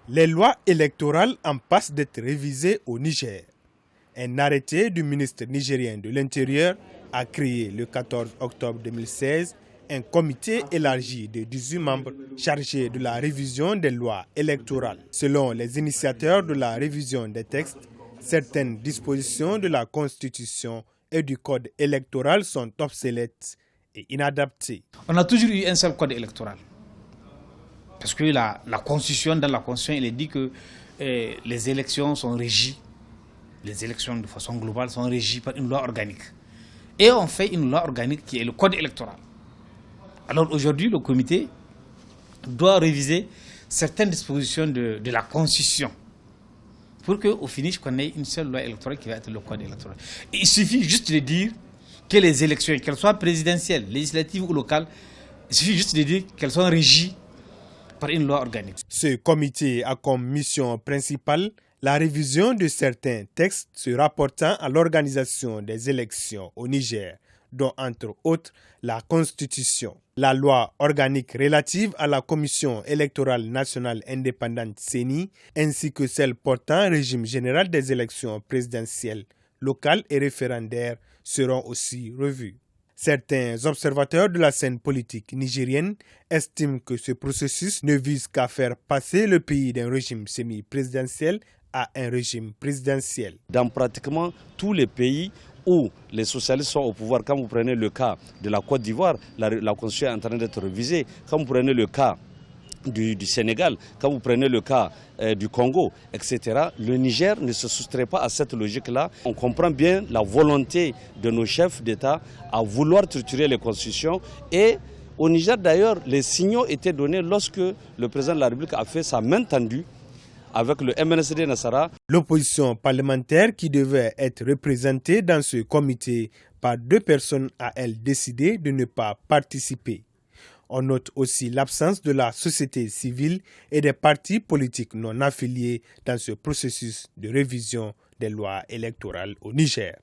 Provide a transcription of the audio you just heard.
Les lois électorales en passe d'être révisées au Niger. Un arrêté du ministre nigérien de l'Intérieur a créé le 14 octobre 2016 un comité élargi de 18 membres chargé de la révision des lois électorales. Selon les initiateurs de la révision des textes, certaines dispositions de la Constitution et du Code électoral sont obsolètes et inadaptées. On a toujours eu un seul code électoral. Parce que dans la Constitution, il est dit que les élections sont régies, les élections de façon globale sont régies par une loi organique. Et on fait une loi organique qui est le code électoral. Alors aujourd'hui, le comité doit réviser certaines dispositions de la Constitution pour qu'au finish, qu'on ait une seule loi électorale qui va être le code électoral. Et il suffit juste de dire que les élections, qu'elles soient présidentielles, législatives ou locales, il suffit juste de dire qu'elles sont régies par une loi organique. Ce comité a comme mission principale la révision de certains textes se rapportant à l'organisation des élections au Niger, dont entre autres la Constitution, la loi organique relative à la Commission électorale nationale indépendante CENI, ainsi que celle portant régime général des élections présidentielles, locales et référendaires seront aussi revues. Certains observateurs de la scène politique nigérienne estiment que ce processus ne vise qu'à faire passer le pays d'un régime semi-présidentiel à un régime présidentiel. Dans pratiquement tous les pays où les socialistes sont au pouvoir, quand vous prenez le cas de la Côte d'Ivoire, la Constitution est en train d'être révisée. Quand vous prenez le cas du Sénégal, quand vous prenez le cas du Congo, etc., le Niger ne se soustrait pas à cette logique-là. On comprend bien la volonté de nos chefs d'État à vouloir triturer les constitutions. Et au Niger, d'ailleurs, les signaux étaient donnés lorsque le président de la République a fait sa main tendue avec le MNSD Nassara. L'opposition parlementaire qui devait être représentée dans ce comité par 2 personnes a, elle, décidé de ne pas participer. On note aussi l'absence de la société civile et des partis politiques non affiliés dans ce processus de révision des lois électorales au Niger.